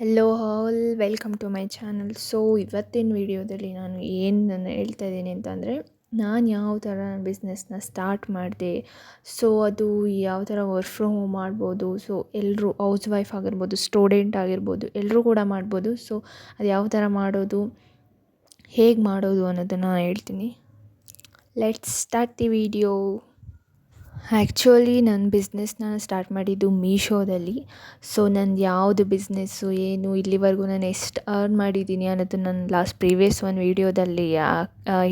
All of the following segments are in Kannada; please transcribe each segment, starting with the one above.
Hello all welcome to my channel. So ಇವತ್ತಿನ ವಿಡಿಯೋದಲ್ಲಿ ನಾನು ಹೇಳ್ತಾ ಇದ್ದೀನಿ ಅಂತಂದರೆ, ನಾನು ಯಾವ ಥರ ಬಿಸ್ನೆಸ್ನ ಸ್ಟಾರ್ಟ್ ಮಾಡಿದೆ. ಸೊ ಅದು ಯಾವ ಥರ ವರ್ಕ್ ಫ್ರಮ್ ಹೋಮ್ ಮಾಡ್ಬೋದು. ಸೊ ಎಲ್ಲರೂ ಹೌಸ್ ವೈಫ್ ಆಗಿರ್ಬೋದು, ಸ್ಟೂಡೆಂಟ್ ಆಗಿರ್ಬೋದು, ಎಲ್ಲರೂ ಕೂಡ ಮಾಡ್ಬೋದು. ಸೊ ಅದು ಯಾವ ಥರ ಮಾಡೋದು, ಹೇಗೆ ಮಾಡೋದು ಅನ್ನೋದನ್ನು ಹೇಳ್ತೀನಿ. Let's start the video. Actually ನನ್ನ ಬಿಸ್ನೆಸ್ನ ಸ್ಟಾರ್ಟ್ ಮಾಡಿದ್ದು ಮೀಶೋದಲ್ಲಿ. ಸೊ ನಂದು ಯಾವುದು ಬಿಸ್ನೆಸ್ಸು ಏನು ಇಲ್ಲಿವರೆಗೂ ನಾನು ಎಷ್ಟು ಅರ್ನ್ ಮಾಡಿದ್ದೀನಿ ಅನ್ನೋದನ್ನು ನಾನು ಪ್ರೀವಿಯಸ್ ಒಂದು ವೀಡಿಯೋದಲ್ಲಿ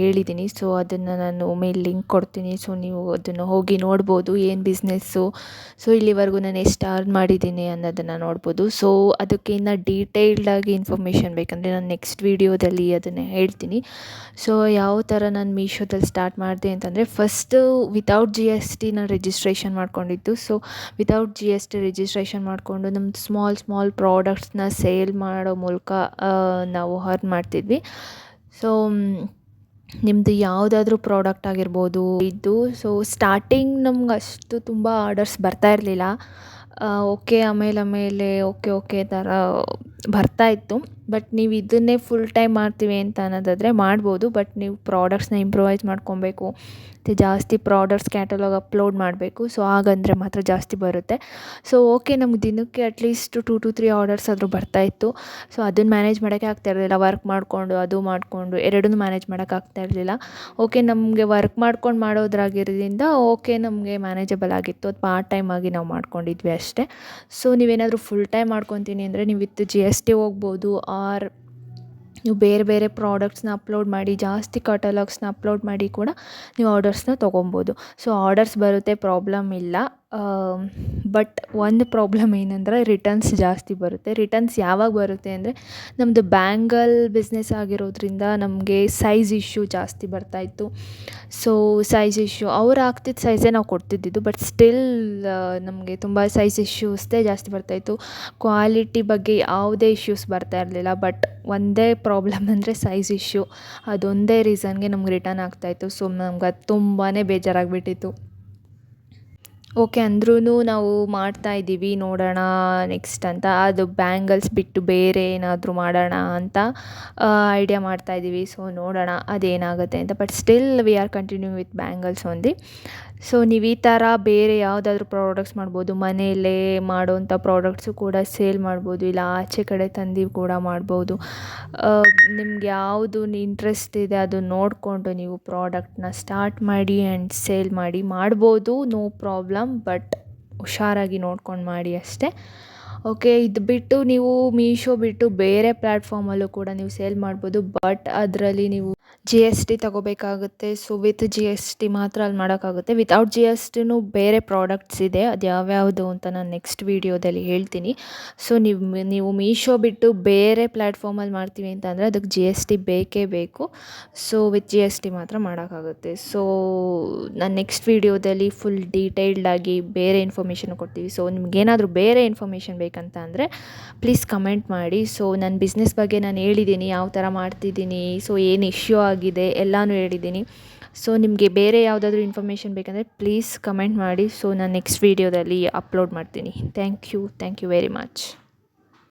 ಹೇಳಿದ್ದೀನಿ. ಸೊ ಅದನ್ನು ನಾನು ಮೇಲೆ ಲಿಂಕ್ ಕೊಡ್ತೀನಿ. ಸೊ ನೀವು ಅದನ್ನು ಹೋಗಿ ನೋಡ್ಬೋದು, ಏನು ಬಿಸ್ನೆಸ್ಸು, ಸೊ ಇಲ್ಲಿವರೆಗೂ ನಾನು ಎಷ್ಟು ಅರ್ನ್ ಮಾಡಿದ್ದೀನಿ ಅನ್ನೋದನ್ನು ನೋಡ್ಬೋದು. ಸೊ ಅದಕ್ಕಿಂತ ಡೀಟೇಲ್ಡಾಗಿ ಇನ್ಫಾರ್ಮೇಷನ್ ಬೇಕಂದರೆ ನಾನು ನೆಕ್ಸ್ಟ್ ವೀಡಿಯೋದಲ್ಲಿ ಅದನ್ನು ಹೇಳ್ತೀನಿ. ಸೊ ಯಾವ ಥರ ನಾನು ಮೀಶೋದಲ್ಲಿ ಸ್ಟಾರ್ಟ್ ಮಾಡಿದೆ ಅಂತಂದರೆ, ಫಸ್ಟು ವಿತೌಟ್ GST ನಾನು ರಿಜಿಸ್ಟ್ರೇಷನ್ ಮಾಡ್ಕೊಂಡಿದ್ದು. ಸೊ ವಿತೌಟ್ GST ರಿಜಿಸ್ಟ್ರೇಷನ್ ಮಾಡಿಕೊಂಡು ನಮ್ಮದು ಸ್ಮಾಲ್ ಪ್ರಾಡಕ್ಟ್ಸ್ನ ಸೇಲ್ ಮಾಡೋ ಮೂಲಕ ನಾವು ಅರ್ನ್ ಮಾಡ್ತಿದ್ವಿ. ಸೊ ನಿಮ್ಮದು ಯಾವುದಾದ್ರೂ ಪ್ರಾಡಕ್ಟ್ ಆಗಿರ್ಬೋದು ಇದ್ದು. ಸೊ ಸ್ಟಾರ್ಟಿಂಗ್ ನಮ್ಗೆ ಅಷ್ಟು ತುಂಬ ಆರ್ಡರ್ಸ್ ಬರ್ತಾ ಇರಲಿಲ್ಲ. ಓಕೆ ಆಮೇಲೆ ಓಕೆ ಥರ ಬರ್ತಾಯಿತ್ತು. ಬಟ್ ನೀವು ಇದನ್ನೇ ಫುಲ್ ಟೈಮ್ ಮಾಡ್ತೀವಿ ಅಂತ ಅನ್ನೋದಾದರೆ ಮಾಡ್ಬೋದು. ಬಟ್ ನೀವು ಪ್ರಾಡಕ್ಟ್ಸ್ನ ಇಂಪ್ರೂವೈಸ್ ಮಾಡ್ಕೊಬೇಕು ಮತ್ತು ಜಾಸ್ತಿ ಪ್ರಾಡಕ್ಟ್ಸ್ ಕ್ಯಾಟಲಾಗ್ ಅಪ್ಲೋಡ್ ಮಾಡಬೇಕು. ಸೊ ಹಾಗಂದರೆ ಮಾತ್ರ ಜಾಸ್ತಿ ಬರುತ್ತೆ. ಸೊ ಓಕೆ, ನಮ್ಗೆ ದಿನಕ್ಕೆ ಅಟ್ಲೀಸ್ಟ್ 2 to 3 ಆರ್ಡರ್ಸ್ ಆದರೂ ಬರ್ತಾಯಿತ್ತು. ಸೊ ಅದನ್ನು ಮ್ಯಾನೇಜ್ ಮಾಡೋಕ್ಕೆ ಆಗ್ತಾಯಿರಲಿಲ್ಲ. ವರ್ಕ್ ಮಾಡಿಕೊಂಡು ಅದು ಮಾಡಿಕೊಂಡು ಎರಡನ್ನೂ ಮ್ಯಾನೇಜ್ ಮಾಡೋಕ್ಕಾಗ್ತಾಯಿರಲಿಲ್ಲ. ಓಕೆ, ನಮಗೆ ವರ್ಕ್ ಮಾಡ್ಕೊಂಡು ಮಾಡೋದ್ರಾಗಿರೋದ್ರಿಂದ ಓಕೆ ನಮಗೆ ಮ್ಯಾನೇಜಬಲ್ ಆಗಿತ್ತು. ಅದು ಪಾರ್ಟ್ ಟೈಮ್ ಆಗಿ ನಾವು ಮಾಡ್ಕೊಂಡಿದ್ವಿ ಅಷ್ಟೇ. ಸೊ ನೀವೇನಾದರೂ ಫುಲ್ ಟೈಮ್ ಮಾಡ್ಕೊತೀನಿ ಅಂದರೆ ನೀವು ವಿತ್ GST ಹೋಗ್ಬೋದು. ಆರ್ ನೀವು ಬೇರೆ ಪ್ರಾಡಕ್ಟ್ಸ್ನ ಅಪ್ಲೋಡ್ ಮಾಡಿ, ಜಾಸ್ತಿ ಕಟಲಾಗ್ಸ್ನ ಅಪ್ಲೋಡ್ ಮಾಡಿ ಕೂಡ ನೀವು ಆರ್ಡರ್ಸ್ನ ತೊಗೊಬೋದು. ಸೊ ಆರ್ಡರ್ಸ್ ಬರುತ್ತೆ, ಪ್ರಾಬ್ಲಮ್ ಇಲ್ಲ. ಬಟ್ ಒಂದು ಪ್ರಾಬ್ಲಮ್ ಏನಂದರೆ ರಿಟರ್ನ್ಸ್ ಜಾಸ್ತಿ ಬರುತ್ತೆ. ರಿಟರ್ನ್ಸ್ ಯಾವಾಗ ಬರುತ್ತೆ ಅಂದರೆ, ನಮ್ಮದು ಬ್ಯಾಂಗಲ್ ಬಿಸ್ನೆಸ್ ಆಗಿರೋದ್ರಿಂದ ನಮಗೆ ಸೈಜ್ ಇಶ್ಯೂ ಜಾಸ್ತಿ ಬರ್ತಾಯಿತ್ತು. ಸೊ ಸೈಜ್ ಇಶ್ಯೂ ಅವ್ರು ಹಾಕ್ತಿದ್ದ ಸೈಜೇ ನಾವು ಕೊಡ್ತಿದ್ದಿದ್ದು. ಬಟ್ ಸ್ಟಿಲ್ ನಮಗೆ ತುಂಬ ಸೈಜ್ ಇಶ್ಯೂಸ್ದೇ ಜಾಸ್ತಿ ಬರ್ತಾಯಿತ್ತು. ಕ್ವಾಲಿಟಿ ಬಗ್ಗೆ ಯಾವುದೇ ಇಶ್ಯೂಸ್ ಬರ್ತಾ ಇರಲಿಲ್ಲ. ಬಟ್ ಒಂದೇ ಪ್ರಾಬ್ಲಮ್ ಅಂದರೆ ಸೈಜ್ ಇಶ್ಯೂ. ಅದೊಂದೇ ರೀಸನ್ಗೆ ನಮ್ಗೆ ರಿಟರ್ನ್ ಆಗ್ತಾಯಿತ್ತು. ಸೊ ನಮ್ಗೆ ಅದು ತುಂಬಾ ಬೇಜಾರಾಗಿಬಿಟ್ಟಿತ್ತು. ಓಕೆ ಅಂದ್ರೂ ನಾವು ಮಾಡ್ತಾಯಿದ್ದೀವಿ, ನೋಡೋಣ ನೆಕ್ಸ್ಟ್ ಅಂತ. ಅದು ಬ್ಯಾಂಗಲ್ಸ್ ಬಿಟ್ಟು ಬೇರೆ ಏನಾದರೂ ಮಾಡೋಣ ಅಂತ ಐಡಿಯಾ ಮಾಡ್ತಾಯಿದ್ದೀವಿ. ಸೊ ನೋಡೋಣ ಅದೇನಾಗುತ್ತೆ ಅಂತ. But still we are continue with bangles only. So ನೀವು ಈ ಥರ ಬೇರೆ ಯಾವುದಾದ್ರೂ ಪ್ರಾಡಕ್ಟ್ಸ್ ಮಾಡ್ಬೋದು. ಮನೆಯಲ್ಲೇ ಮಾಡೋವಂಥ ಪ್ರಾಡಕ್ಟ್ಸು ಕೂಡ ಸೇಲ್ ಮಾಡ್ಬೋದು, ಇಲ್ಲ ಆಚೆ ಕಡೆ ತಂದು ಕೂಡ ಮಾಡ್ಬೋದು. ನಿಮ್ಗೆ ಯಾವುದು ಇಂಟ್ರೆಸ್ಟ್ ಇದೆ ಅದು ನೋಡಿಕೊಂಡು ನೀವು ಪ್ರಾಡಕ್ಟ್ನ ಸ್ಟಾರ್ಟ್ ಮಾಡಿ ಆ್ಯಂಡ್ ಸೇಲ್ ಮಾಡ್ಬೋದು. No problem. ಬಟ್ ಹುಷಾರಾಗಿ ನೋಡ್ಕೊಂಡು ಮಾಡಿ ಅಷ್ಟೇ. ಓಕೆ, ಇದು ಬಿಟ್ಟು ನೀವು ಮೀಶೋ ಬಿಟ್ಟು ಬೇರೆ ಪ್ಲ್ಯಾಟ್ಫಾರ್ಮಲ್ಲೂ ಕೂಡ ನೀವು ಸೇಲ್ ಮಾಡ್ಬೋದು. ಬಟ್ ಅದರಲ್ಲಿ ನೀವು GST ತೊಗೋಬೇಕಾಗುತ್ತೆ. ಸೊ ವಿತ್ GST ಮಾತ್ರ ಅಲ್ಲಿ ಮಾಡೋಕ್ಕಾಗುತ್ತೆ. ವಿತೌಟ್ GSTನೂ ಬೇರೆ ಪ್ರಾಡಕ್ಟ್ಸ್ ಇದೆ. ಅದು ಯಾವ್ಯಾವುದು ಅಂತ ನಾನು ನೆಕ್ಸ್ಟ್ ವೀಡಿಯೋದಲ್ಲಿ ಹೇಳ್ತೀನಿ. ಸೊ ನೀವು ಮೀಶೋ ಬಿಟ್ಟು ಬೇರೆ ಪ್ಲ್ಯಾಟ್ಫಾರ್ಮಲ್ಲಿ ಮಾಡ್ತೀವಿ ಅಂತಂದರೆ ಅದಕ್ಕೆ GST ಬೇಕೇ ಬೇಕು. ಸೊ ವಿತ್ GST ಮಾತ್ರ ಮಾಡೋಕ್ಕಾಗುತ್ತೆ. ಸೊ ನಾನು ನೆಕ್ಸ್ಟ್ ವೀಡಿಯೋದಲ್ಲಿ ಫುಲ್ ಡೀಟೇಲ್ಡಾಗಿ ಬೇರೆ ಇನ್ಫಾರ್ಮೇಷನ್ ಕೊಡ್ತೀವಿ. ಸೊ ನಿಮ್ಗೇನಾದರೂ ಬೇರೆ ಇನ್ಫಾರ್ಮೇಷನ್ ಬೇಕಂತ ಅಂದರೆ ಪ್ಲೀಸ್ ಕಮೆಂಟ್ ಮಾಡಿ. ಸೊ ನನ್ನ ಬಿಸ್ನೆಸ್ ಬಗ್ಗೆ ನಾನು ಹೇಳಿದ್ದೀನಿ, ಯಾವ ಥರ ಮಾಡ್ತಿದ್ದೀನಿ, ಸೊ ಏನು ಇಶ್ಯೂ ಆಗಿದೆ ಎಲ್ಲನೂ ಹೇಳಿದ್ದೀನಿ. ಸೊ ನಿಮಗೆ ಬೇರೆ ಯಾವುದಾದ್ರೂ ಇನ್ಫಾರ್ಮೇಷನ್ ಬೇಕಂದರೆ ಪ್ಲೀಸ್ ಕಮೆಂಟ್ ಮಾಡಿ. ಸೊ ನಾನು ನೆಕ್ಸ್ಟ್ ವೀಡಿಯೋದಲ್ಲಿ ಅಪ್ಲೋಡ್ ಮಾಡ್ತೀನಿ. Thank you very much.